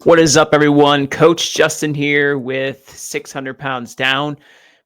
What is up, everyone? Coach Justin here with 600 pounds down.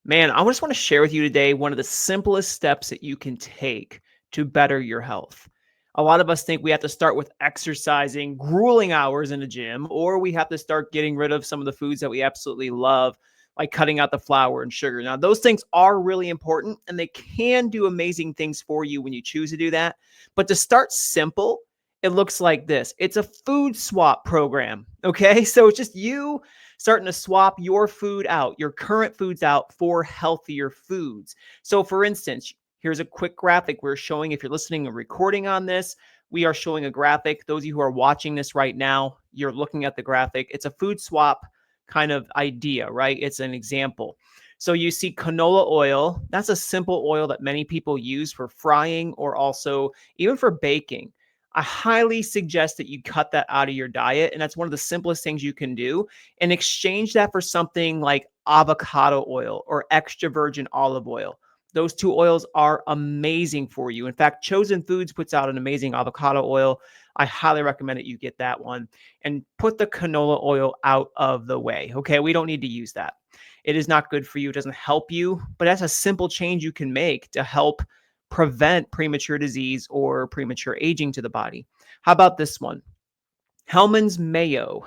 Man, I just want to share with you today one of the simplest steps that you can take to better your health. A lot of us think we have to start with exercising, grueling hours in the gym, or we have to start getting rid of some of the foods that we absolutely love, like cutting out the flour and sugar. Now, those things are really important and they can do amazing things for you when you choose to do that. But to start simple, it looks like this. It's a food swap program. Okay. So it's just you starting to swap your food out, your current foods out for healthier foods. So, for instance, here's a quick graphic we're showing. If you're listening and recording on this, we are showing a graphic. Those of you who are watching this right now, you're looking at the graphic. It's a food swap kind of idea, right? It's an example. So you see canola oil. That's a simple oil that many people use for frying or also even for baking. I highly suggest that you cut that out of your diet. And that's one of the simplest things you can do, and exchange that for something like avocado oil or extra virgin olive oil. Those two oils are amazing for you. In fact, Chosen Foods puts out an amazing avocado oil. I highly recommend that you get that one and put the canola oil out of the way. Okay. We don't need to use that. It is not good for you. It doesn't help you, but that's a simple change you can make to help prevent premature disease or premature aging to the body. How about this one? Hellman's mayo.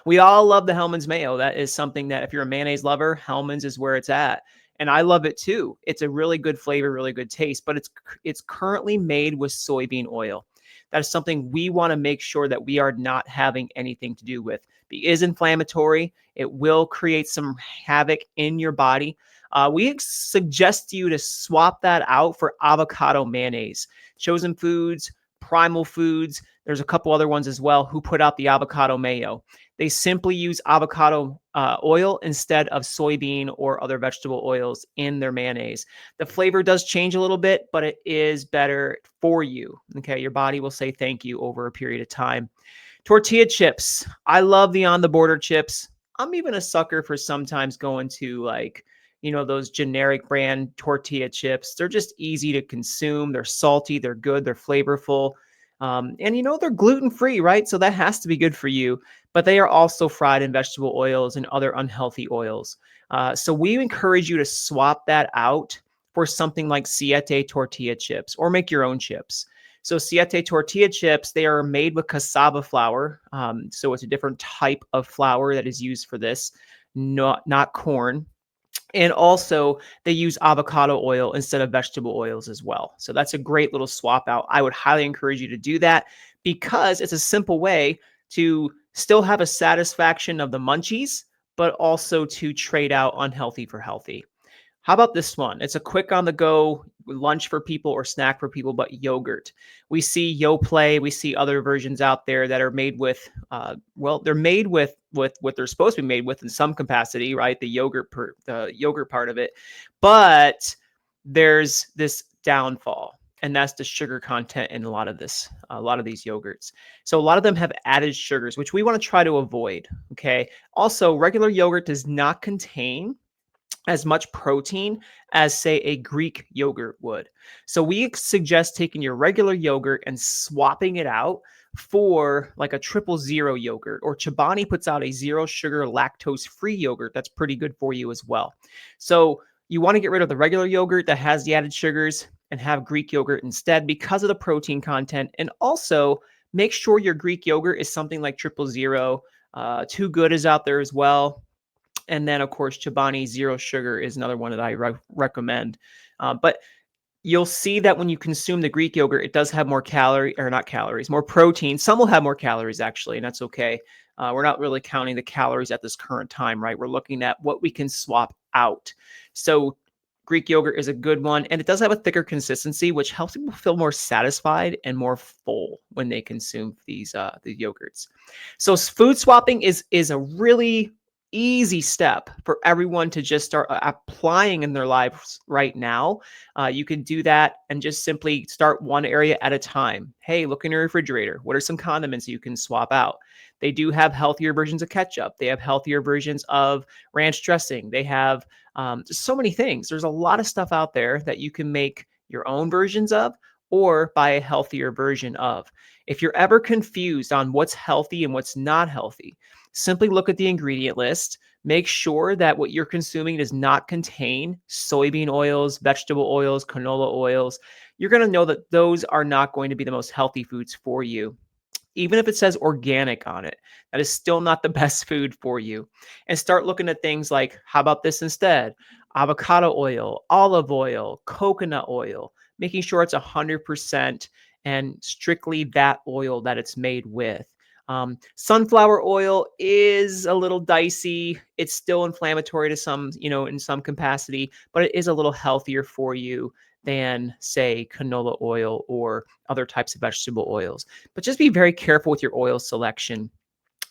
We all love the Hellman's mayo. That is something that if you're a mayonnaise lover, Hellman's is where it's at. And I love it too. It's a really good flavor, really good taste, but it's currently made with soybean oil. That is something we want to make sure that we are not having anything to do with. It is inflammatory. It will create some havoc in your body. We suggest you to swap that out for avocado mayonnaise. Chosen Foods, Primal Foods, there's a couple other ones as well who put out the avocado mayo. They simply use avocado oil instead of soybean or other vegetable oils in their mayonnaise. The flavor does change a little bit, but it is better for you. Okay, your body will say thank you over a period of time. Tortilla chips. I love the on the border chips. I'm even a sucker for sometimes going to those generic brand tortilla chips. They're just easy to consume. They're salty, they're good, they're flavorful. And they're gluten free, right? So that has to be good for you. But they are also fried in vegetable oils and other unhealthy oils. So we encourage you to swap that out for something like Siete tortilla chips or make your own chips. So Siete tortilla chips, they are made with cassava flour. So it's a different type of flour that is used for this, not corn. And also, they use avocado oil instead of vegetable oils as well. So that's a great little swap out. I would highly encourage you to do that because it's a simple way to still have a satisfaction of the munchies, but also to trade out unhealthy for healthy. How about this one? It's a quick on the go lunch for people or snack for people, but yogurt. We see Yoplait, we see other versions out there that are made with, they're made with what they're supposed to be made with in some capacity, right? The yogurt part of it, but there's this downfall, and that's the sugar content in a lot of these yogurts. So a lot of them have added sugars, which we want to try to avoid. Okay. Also, regular yogurt does not contain as much protein as, say, a Greek yogurt would. So we suggest taking your regular yogurt and swapping it out for like a 000 yogurt, or Chobani puts out a zero sugar lactose free yogurt that's pretty good for you as well. So you want to get rid of the regular yogurt that has the added sugars and have Greek yogurt instead because of the protein content. And also make sure your Greek yogurt is something like 000. Too Good is out there as well. And then, of course, Chobani Zero Sugar is another one that I recommend. But you'll see that when you consume the Greek yogurt, it does have more more protein. Some will have more calories, actually, and that's okay. We're not really counting the calories at this current time, right? We're looking at what we can swap out. So Greek yogurt is a good one, and it does have a thicker consistency, which helps people feel more satisfied and more full when they consume the yogurts. So food swapping is a really easy step for everyone to just start applying in their lives right now. You can do that and just simply start one area at a time. Hey, look in your refrigerator. What are some condiments you can swap out? They do have healthier versions of ketchup. They have healthier versions of ranch dressing. They have so many things. There's a lot of stuff out there that you can make your own versions of, or buy a healthier version of. If you're ever confused on what's healthy and what's not healthy, simply look at the ingredient list. Make sure that what you're consuming does not contain soybean oils, vegetable oils, canola oils. You're going to know that those are not going to be the most healthy foods for you. Even if it says organic on it, that is still not the best food for you. And start looking at things like, how about this instead? Avocado oil, olive oil, coconut oil, making sure it's 100% and strictly that oil that it's made with. Sunflower oil is a little dicey. It's still inflammatory to some, in some capacity, but it is a little healthier for you than, say, canola oil or other types of vegetable oils. But just be very careful with your oil selection.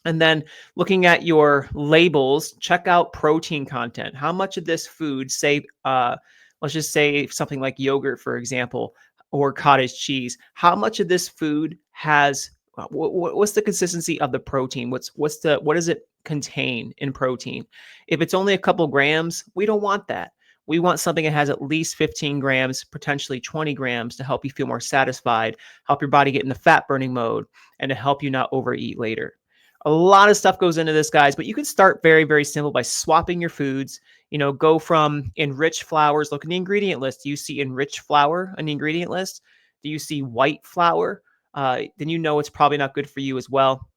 And then looking at your labels, check out protein content. How much of this food, say, let's just say something like yogurt, for example, or cottage cheese, how much of this food has what's the consistency of the protein? What does it contain in protein? If it's only a couple grams, we don't want that. We want something that has at least 15 grams, potentially 20 grams to help you feel more satisfied, help your body get in the fat burning mode, and to help you not overeat later. A lot of stuff goes into this, guys, but you can start very, very simple by swapping your foods. Go from enriched flours. Look at the ingredient list. Do you see enriched flour on the ingredient list? Do you see white flour? Then you know it's probably not good for you as well.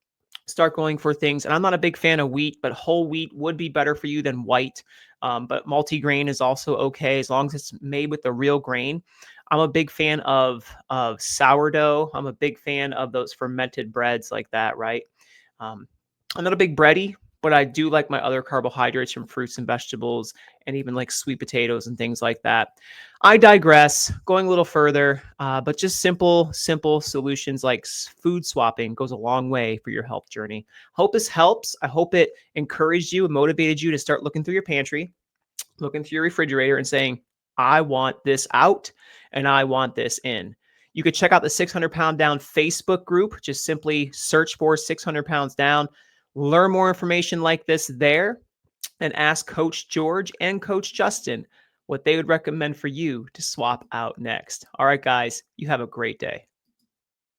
Start going for things. And I'm not a big fan of wheat, but whole wheat would be better for you than white. But multigrain is also okay as long as it's made with the real grain. I'm a big fan of sourdough. I'm a big fan of those fermented breads like that, right? Um, I'm not a big bready, but I do like my other carbohydrates from fruits and vegetables and even like sweet potatoes and things like that. I digress, going a little further, but just simple solutions like food swapping goes a long way for your health journey. Hope this helps. I hope it encouraged you and motivated you to start looking through your pantry, looking through your refrigerator and saying, I want this out and I want this in. You could check out the 600 Pound Down Facebook group. Just simply search for 600 Pounds Down. Learn more information like this there and ask Coach George and Coach Justin what they would recommend for you to swap out next. All right, guys, you have a great day.